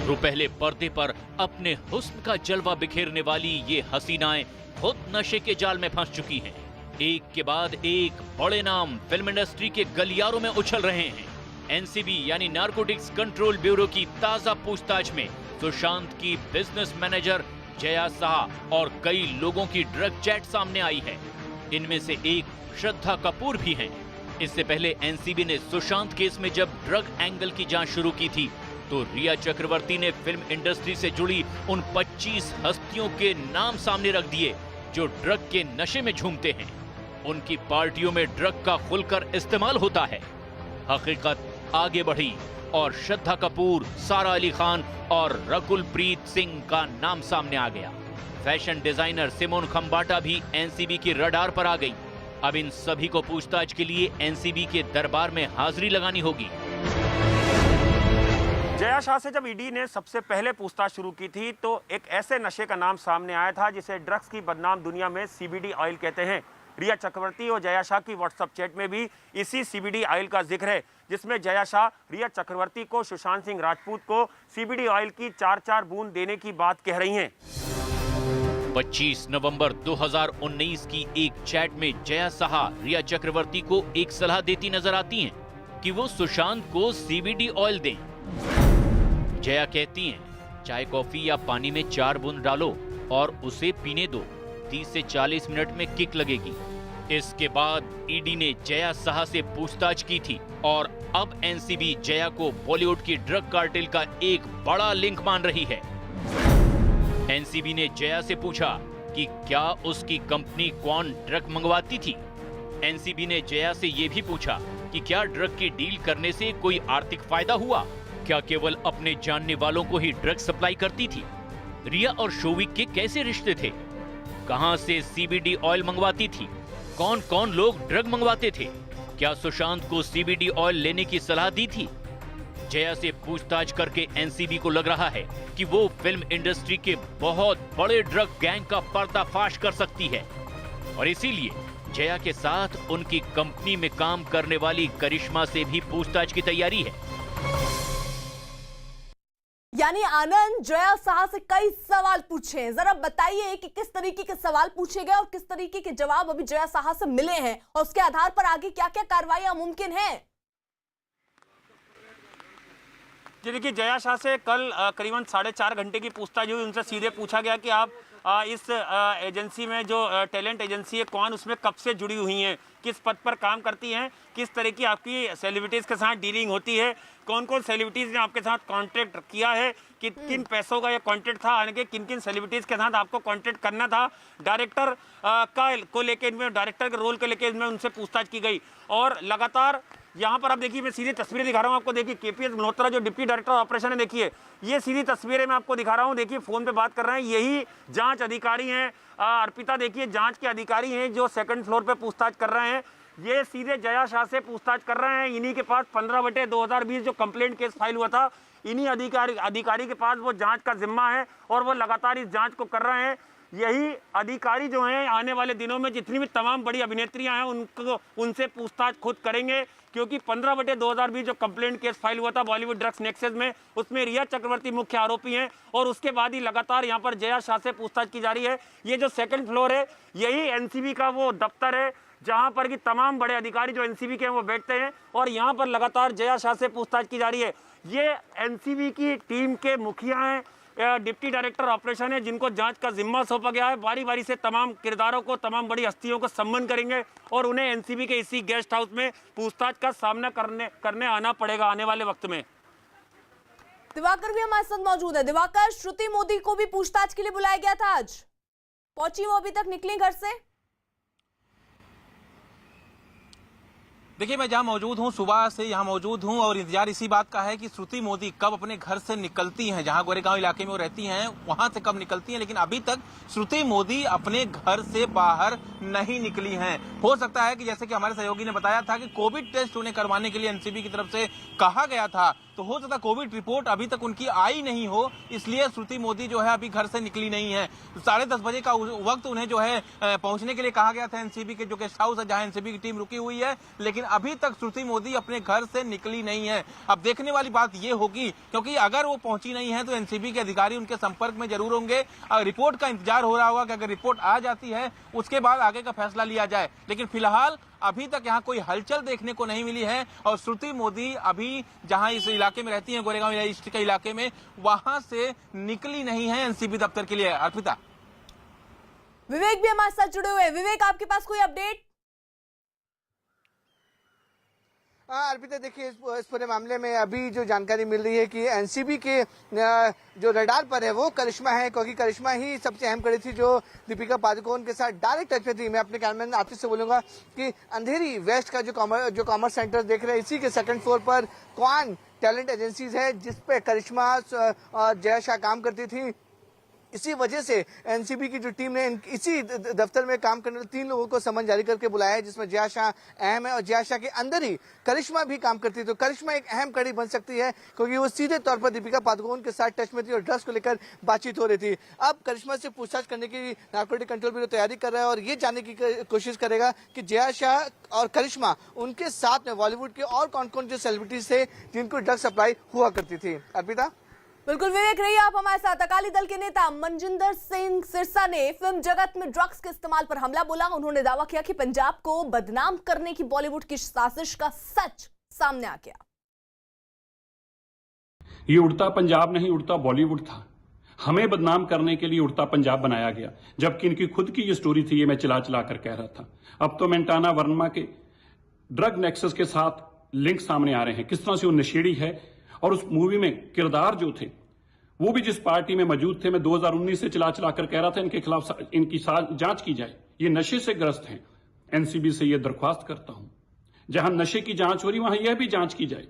तो पहले पर्दे पर अपने हुस्न का जलवा बिखेरने वाली ये हसीनाएं खुद नशे के जाल में फंस चुकी हैं। एक के बाद एक बड़े नाम फिल्म इंडस्ट्री के गलियारों में उछल रहे हैं। एनसीबी यानी नारकोटिक्स कंट्रोल ब्यूरो की ताजा पूछताछ में सुशांत की बिजनेस मैनेजर जया शाह और कई लोगों की ड्रग चैट सामने आई है। इनमें से एक श्रद्धा कपूर भी हैं। इससे पहले एनसीबी ने सुशांत केस में जब ड्रग एंगल की जांच शुरू की थी तो रिया चक्रवर्ती ने फिल्म इंडस्ट्री से जुड़ी उन 25 हस्तियों के नाम सामने रख दिए जो ड्रग के नशे में झूमते हैं। उनकी पार्टियों में ड्रग का खुलकर इस्तेमाल होता है। हकीकत आगे बढ़ी और श्रद्धा कपूर, सारा अली खान और रकुल प्रीत सिंह का नाम सामने आ गया। फैशन डिजाइनर सिमोन खंबाटा भी एनसीबी की रडार पर आ गई। अब इन सभी को पूछताछ के लिए एनसीबी के दरबार में हाजिरी लगानी होगी। जया शाह से जब ईडी ने सबसे पहले पूछताछ शुरू की थी तो एक ऐसे नशे का नाम सामने आया था जिसे ड्रग्स की बदनाम दुनिया में सीबीडी ऑयल कहते हैं। रिया चक्रवर्ती और जया शाह की व्हाट्सएप चैट में भी इसी सीबीडी ऑयल का जिक्र है, जिसमें जया शाह रिया चक्रवर्ती को, सुशांत सिंह राजपूत को सीबीडी ऑयल की 4-4 बूंद देने की बात कह रही हैं। 25 नवंबर 2019 की एक चैट में जया साहा रिया चक्रवर्ती को एक सलाह देती नजर आती हैं कि वो सुशांत को CBD ऑयल दें। जया कहती हैं, चाय कॉफी या पानी में 4 बूंद डालो और उसे पीने दो, 30 से 40 मिनट में किक लगेगी। इसके बाद ईडी ने जया साहा से पूछताछ की थी और अब एनसीबी जया को बॉलीवुड की ड्रग कार्टेल का एक बड़ा लिंक मान रही है। एनसीबी ने जया से पूछा कि क्या उसकी कंपनी क्वान ड्रग मंगवाती थी। एनसीबी ने जया से यह भी पूछा कि क्या ड्रग की डील करने से कोई आर्थिक फायदा हुआ, क्या केवल अपने जानने वालों को ही ड्रग सप्लाई करती थी। रिया और शोविक के कैसे रिश्ते थे, कहां से CBD ऑयल मंगवाती थी, कौन कौन लोग ड्रग मंगवाते थे, क्या सुशांत को CBD ऑयल लेने की सलाह दी थी। जया से पूछताछ करके एनसीबी को लग रहा है कि वो फिल्म इंडस्ट्री के बहुत बड़े ड्रग गैंग का पर्दाफाश कर सकती है और इसीलिए जया के साथ उनकी कंपनी में काम करने वाली करिश्मा से भी पूछताछ की तैयारी है। यानी आनंद जया साहा से कई सवाल पूछे, जरा बताइए कि किस तरीके के सवाल पूछे गए और किस तरीके के जवाब अभी जया साहा से मिले हैं और उसके आधार पर आगे क्या क्या कार्रवाई मुमकिन है। जी देखिए, जया शाह से कल करीबन 4.5 घंटे की पूछताछ हुई। उनसे सीधे पूछा गया कि आप इस एजेंसी में जो टैलेंट एजेंसी है कौन उसमें कब से जुड़ी हुई हैं, किस पद पर काम करती हैं, किस तरह की आपकी सेलिब्रिटीज़ के साथ डीलिंग होती है, कौन कौन सेलिब्रिटीज़ ने आपके साथ कॉन्ट्रैक्ट किया है, किन पैसों का ये कॉन्ट्रैक्ट था, आने के किन किन सेलिब्रिटीज़ के साथ आपको कॉन्ट्रैक्ट करना था। डायरेक्टर को लेकर इनमें, डायरेक्टर के रोल को लेकर इनमें उनसे पूछताछ की गई और लगातार यहाँ पर आप देखिए, मैं सीधी तस्वीरें दिखा रहा हूँ आपको। देखिए KPS मल्होत्रा जो डिप्टी डायरेक्टर ऑपरेशन है, देखिए ये सीधी तस्वीरें मैं आपको दिखा रहा हूँ। देखिए फोन पे बात कर रहे हैं, यही जांच अधिकारी हैं। अर्पिता देखिए जांच के अधिकारी हैं जो 2nd फ्लोर पे पूछताछ कर रहे हैं। ये सीधे जया शाह से पूछताछ कर रहे हैं। इन्हीं के पास 15/2020 जो कंप्लेंट केस फाइल हुआ था, इन्हीं अधिकारी के पास वो जाँच का जिम्मा है और वो लगातार इस जाँच को कर रहे हैं। यही अधिकारी जो हैं आने वाले दिनों में जितनी भी तमाम बड़ी अभिनेत्रियां हैं उनसे पूछताछ खुद करेंगे, क्योंकि 15/2020 जो कंप्लेंट केस फाइल हुआ था बॉलीवुड ड्रग्स नेक्सस में, उसमें रिया चक्रवर्ती मुख्य आरोपी हैं और उसके बाद ही लगातार यहां पर जया शाह से पूछताछ की जा रही है। ये जो 2nd फ्लोर है, यही एनसीबी का वो दफ्तर है जहां पर कि तमाम बड़े अधिकारी जो एनसीबी के हैं वो बैठते हैं और यहां पर लगातार जया शाह से पूछताछ की जा रही है। ये एनसीबी की टीम के मुखिया हैं, डिप्टी डायरेक्टर ऑपरेशन है, जिनको जांच का जिम्मा सौंपा गया है। बारी बारी से तमाम किरदारों को, तमाम बड़ी हस्तियों को सम्मान करेंगे और उन्हें एनसीबी के इसी गेस्ट हाउस में पूछताछ का सामना करने आना पड़ेगा आने वाले वक्त में। दिवाकर भी हमारे साथ मौजूद है। दिवाकर, श्रुति मोदी को भी पूछताछ के लिए बुलाया गया था, आज पहुंची वो अभी तक निकली घर से? देखिए, मैं जहां मौजूद हूं, सुबह से यहां मौजूद हूं और इंतजार इसी बात का है कि श्रुति मोदी कब अपने घर से निकलती हैं, जहां गोरेगांव इलाके में वो रहती हैं वहां से कब निकलती हैं। लेकिन अभी तक श्रुति मोदी अपने घर से बाहर नहीं निकली हैं। हो सकता है कि जैसे कि हमारे सहयोगी ने बताया था कि कोविड टेस्ट उन्हें करवाने के लिए एनसीबी की तरफ से कहा गया था, तो हो सकता है कोविड रिपोर्ट अभी तक उनकी आई नहीं हो, इसलिए श्रुति मोदी जो है अभी घर से निकली नहीं है। 10:30 बजे का वक्त उन्हें जो है पहुंचने के लिए कहा गया था एनसीबी के जो गेस्ट हाउस है जहां एनसीबी की टीम रुकी हुई है, लेकिन अभी तक श्रुति मोदी अपने घर से निकली नहीं है। अब देखने वाली बात ये होगी, क्योंकि अगर वो पहुंची नहीं है तो एनसीबी के अधिकारी उनके संपर्क में जरूर होंगे। रिपोर्ट का इंतजार हो रहा होगा कि अगर रिपोर्ट आ जाती है उसके बाद आगे का फैसला लिया जाए, लेकिन फिलहाल अभी तक यहाँ कोई हलचल देखने को नहीं मिली है और श्रुति मोदी अभी जहां इस इलाके में रहती हैं, गोरेगांव ईस्ट के इलाके में, वहां से निकली नहीं है एनसीबी दफ्तर के लिए। अर्पिता, विवेक भी हमारे साथ जुड़े हुए हैं। विवेक, आपके पास कोई अपडेट? अर्पिता देखिए, इस पूरे मामले में अभी जो जानकारी मिल रही है कि एनसीबी के जो रडार पर है वो करिश्मा है, क्योंकि करिश्मा ही सबसे अहम कड़ी थी जो दीपिका पादुकोण के साथ डायरेक्ट टच में थी। मैं अपने कैमरामैन आतिश से बोलूंगा कि अंधेरी वेस्ट का जो कॉमर्स सेंटर देख रहे हैं, इसी के 2nd फ्लोर पर क्वान टैलेंट एजेंसीज है जिसपे करिश्मा और जया शाह काम करती थी। इसी वजह से एनसीबी की जो टीम ने इसी दफ्तर में काम करने वाले 3 लोगों को समन जारी करके बुलाया है, जिसमें जया शाह अहम है और जया शाह के अंदर ही करिश्मा भी काम करती है। तो करिश्मा एक अहम कड़ी बन सकती है, क्योंकि वो सीधे तौर पर दीपिका पादुकोण के साथ टच में थी और ड्रग्स को लेकर बातचीत हो रही थी। अब करिश्मा से पूछताछ करने की नारकोटिक कंट्रोल ब्यूरो तैयारी कर रहा है और ये जानने की कोशिश करेगा कि जया शाह और करिश्मा उनके साथ में बॉलीवुड के और कौन कौन जो सेलिब्रिटीज थे जिनको ड्रग्स सप्लाई हुआ करती थी। अर्पिता, बिल्कुल विवेक, रहिए आप हमारे साथ। अकाली दल के नेता मनजिंदर सिंह सिरसा ने फिल्म जगत में ड्रग्स के इस्तेमाल पर हमला बोला। उन्होंने दावा किया कि पंजाब को बदनाम करने की बॉलीवुड की साजिश का सच सामने आ गया। ये उड़ता पंजाब नहीं, उड़ता बॉलीवुड था। हमें बदनाम करने के लिए उड़ता पंजाब बनाया गया, जबकि इनकी खुद की ये स्टोरी थी। ये मैं चिल्ला चिल्ला कर कह रहा था। अब तो मेंटाना वर्मा के ड्रग नेक्सस के साथ लिंक सामने आ रहे हैं, किस तरह से वो नशेड़ी है। और उस मूवी में किरदार जो थे वो भी जिस पार्टी में मौजूद थे, मैं 2019 से चिल्ला चिल्ला कर कह रहा था इनके खिलाफ इनकी जांच की जाए। ये नशे से ग्रस्त हैं। एनसीबी से ये दरख्वास्त करता हूं, जहां नशे की जांच हो रही वहां यह भी जांच की जाए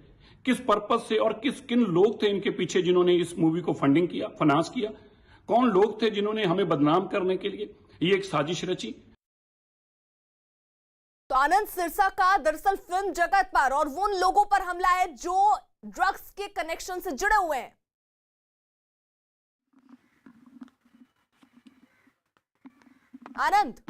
किस पर्पज से और किन लोग थे इनके पीछे जिन्होंने इस मूवी को फंडिंग किया, फाइनेंस किया। कौन लोग थे जिन्होंने हमें बदनाम करने के लिए ये एक साजिश रची। तो आनंद सिरसा का दरअसल फिल्म जगत पर और वो उन लोगों पर हमला है जो ड्रग्स के कनेक्शन से जुड़े हुए हैं। आनंद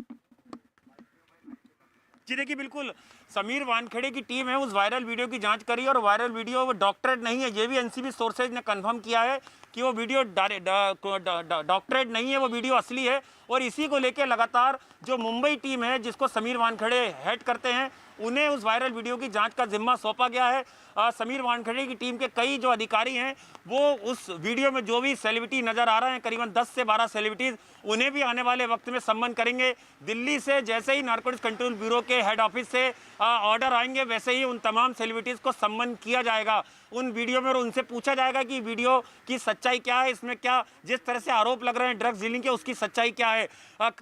जी देखिए, बिल्कुल समीर वानखेड़े की टीम है उस वायरल वीडियो की जांच करी और वायरल वीडियो वो डॉक्टरेट नहीं है। ये भी एनसीबी सोर्सेज ने कंफर्म किया है कि वो वीडियो डॉक्टरेट नहीं है, वो वीडियो असली है। और इसी को लेकर लगातार जो मुंबई टीम है जिसको समीर वानखेड़े हेड करते हैं, उन्हें उस वायरल वीडियो की जांच का जिम्मा सौंपा गया है। समीर वानखेड़े की टीम के कई जो अधिकारी हैं वो उस वीडियो में जो भी सेलिब्रिटी नजर आ रहे हैं, करीबन 10 से 12 सेलिब्रिटीज, उन्हें भी आने वाले वक्त में सम्मान करेंगे। दिल्ली से जैसे ही नारकोटिक्स कंट्रोल ब्यूरो के हेड ऑफिस से ऑर्डर आएंगे, वैसे ही उन तमाम सेलिब्रिटीज को सम्मान किया जाएगा उन वीडियो में, और उनसे पूछा जाएगा कि वीडियो की सच्चाई क्या है, इसमें क्या जिस तरह से आरोप लग रहे हैं ड्रग्स डीलिंग के, उसकी सच्चाई क्या है।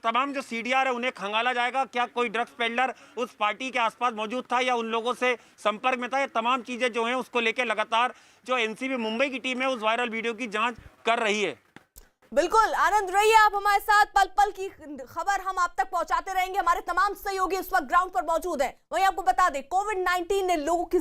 तमाम जो सीडीआर है उन्हें खंगाला जाएगा, क्या कोई ड्रग्स पेडलर उस पार्टी के आसपास मौजूद था या उन लोगों से संपर्क में था। ये तमाम चीजें जो हैं उसको लेकर लगातार जो एनसीबी मुंबई की टीम है उस वायरल वीडियो की जांच कर रही है। बिल्कुल आनंद, रहिए आप हमारे साथ। पल पल की खबर हम आप तक पहुंचाते रहेंगे। हमारे तमाम सहयोगी इस वक्त ग्राउंड पर मौजूद हैं। वहीं आपको बता दें, कोविड-19 ने लोगों की